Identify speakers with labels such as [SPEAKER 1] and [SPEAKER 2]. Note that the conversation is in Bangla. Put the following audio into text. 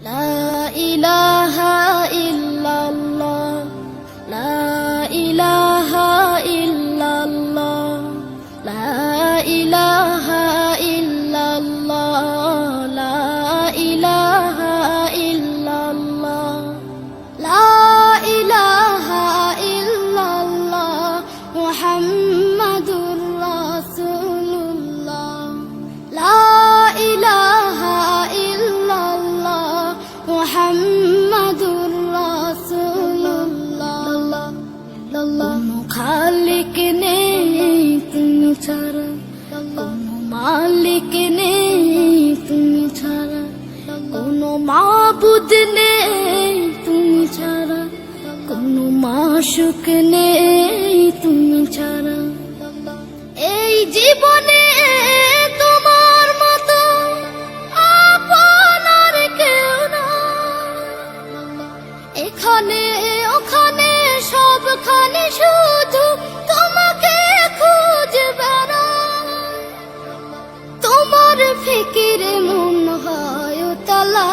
[SPEAKER 1] লা ইলাহা ইল্লাল্লাহ, লা ইলাহা ইল্লাল্লাহ, লা ইলাহা ইল্লাল্লাহ, লা ইলাহা ইল্লাল্লাহ, লা ইলাহা ইল্লাল্লাহ মুহাম্মাদুর রাসূলুল্লাহ, লা ইলাহা ইল্লাল্লাহ মুহাম্মাদুর রাসূলুল্লাহ। কোনো খালিক নেই তুমি ছাড়া, কোনো মালিক নেই তুমি ছাড়া, কোনো মাবুদ নেই তুমি ছাড়া, কোনো মাশুক নেই তুমি ছাড়া। এই জীবনে তোমার মতো আপন আর কেউ না, এখানে ওখানে সবখানে শুধু তোমাকে খুঁজে বেড়াই, তোমার ফিকিরে মন হয় উতলা।